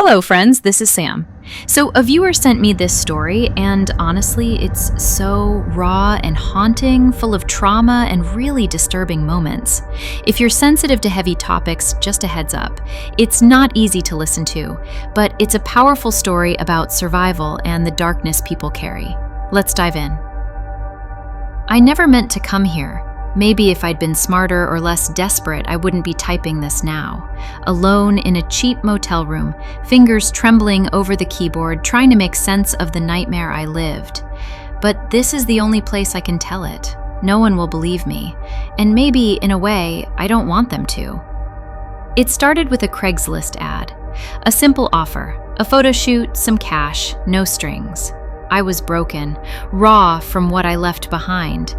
Hello, friends, this is Sam. So, a viewer sent me this story, and honestly, it's so raw and haunting, full of trauma and really disturbing moments. If you're sensitive to heavy topics, just a heads up. It's not easy to listen to, but it's a powerful story about survival and the darkness people carry. Let's dive in. I never meant to come here. Maybe if I'd been smarter or less desperate, I wouldn't be typing this now. Alone in a cheap motel room, fingers trembling over the keyboard, trying to make sense of the nightmare I lived. But this is the only place I can tell it. No one will believe me. And maybe, in a way, I don't want them to. It started with a Craigslist ad. A simple offer, a photo shoot, some cash, no strings. I was broken, raw from what I left behind.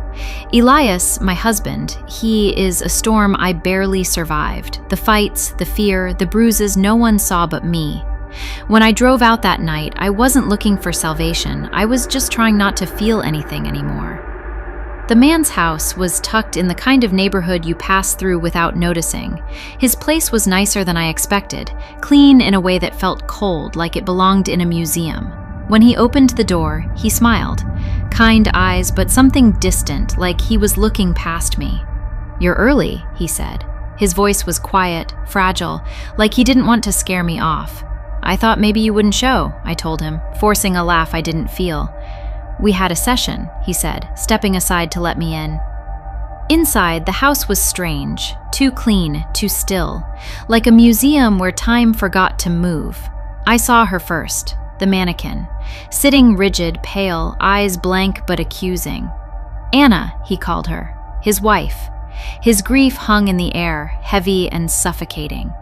Elias, my husband, he is a storm I barely survived. The fights, the fear, the bruises no one saw but me. When I drove out that night, I wasn't looking for salvation. I was just trying not to feel anything anymore. The man's house was tucked in the kind of neighborhood you pass through without noticing. His place was nicer than I expected, clean in a way that felt cold, like it belonged in a museum. When he opened the door, he smiled. Kind eyes, but something distant, like he was looking past me. "You're early," he said. His voice was quiet, fragile, like he didn't want to scare me off. "I thought maybe you wouldn't show," I told him, forcing a laugh I didn't feel. "We had a session," he said, stepping aside to let me in. Inside, the house was strange, too clean, too still, like a museum where time forgot to move. I saw her first. The mannequin, sitting rigid, pale, eyes blank but accusing. Anna, he called her, his wife. His grief hung in the air, heavy and suffocating.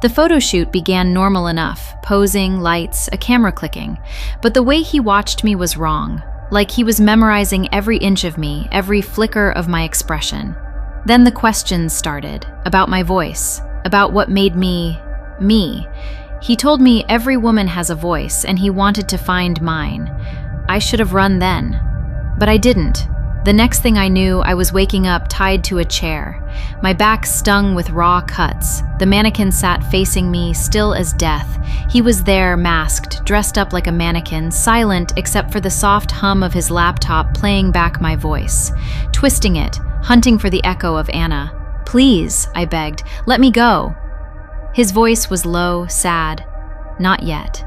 The photo shoot began normal enough, posing, lights, a camera clicking, but the way he watched me was wrong, like he was memorizing every inch of me, every flicker of my expression. Then the questions started, about my voice, about what made me, me. He told me every woman has a voice, and he wanted to find mine. I should have run then. But I didn't. The next thing I knew, I was waking up tied to a chair. My back stung with raw cuts. The mannequin sat facing me, still as death. He was there, masked, dressed up like a mannequin, silent except for the soft hum of his laptop playing back my voice. Twisting it, hunting for the echo of Anna. "Please," I begged, "let me go." His voice was low, sad. "Not yet."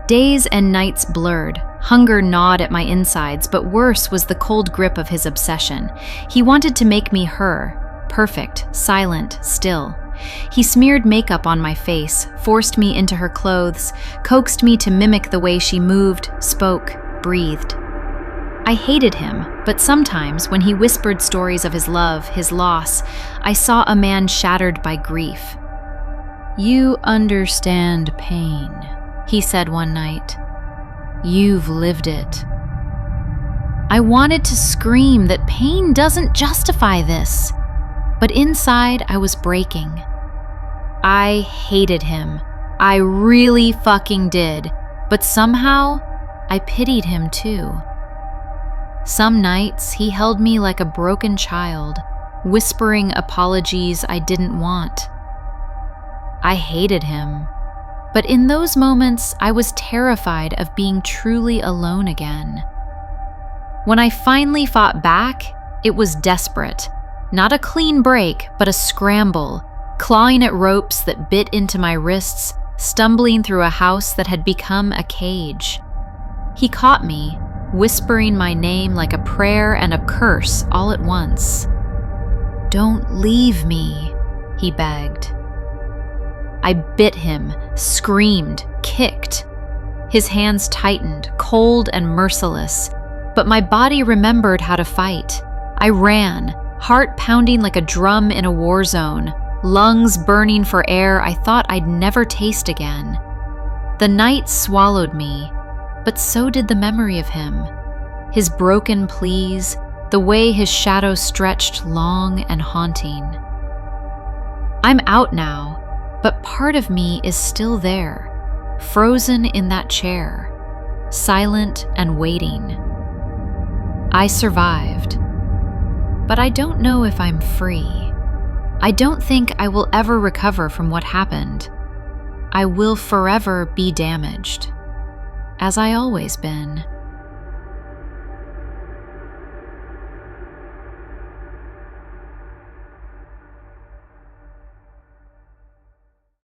Days and nights blurred. Hunger gnawed at my insides, but worse was the cold grip of his obsession. He wanted to make me her, perfect, silent, still. He smeared makeup on my face, forced me into her clothes, coaxed me to mimic the way she moved, spoke, breathed. I hated him, but sometimes, when he whispered stories of his love, his loss, I saw a man shattered by grief. "You understand pain," he said one night. "You've lived it." I wanted to scream that pain doesn't justify this, but inside I was breaking. I hated him. I really fucking did, but somehow I pitied him too. Some nights he held me like a broken child, whispering apologies I didn't want. I hated him, but in those moments, I was terrified of being truly alone again. When I finally fought back, it was desperate. Not a clean break, but a scramble, clawing at ropes that bit into my wrists, stumbling through a house that had become a cage. He caught me, whispering my name like a prayer and a curse all at once. "Don't leave me," he begged. I bit him, screamed, kicked. His hands tightened, cold and merciless, but my body remembered how to fight. I ran, heart pounding like a drum in a war zone, lungs burning for air I thought I'd never taste again. The night swallowed me, but so did the memory of him. His broken pleas, the way his shadow stretched long and haunting. I'm out now. But part of me is still there, frozen in that chair, silent and waiting. I survived, but I don't know if I'm free. I don't think I will ever recover from what happened. I will forever be damaged, as I always been.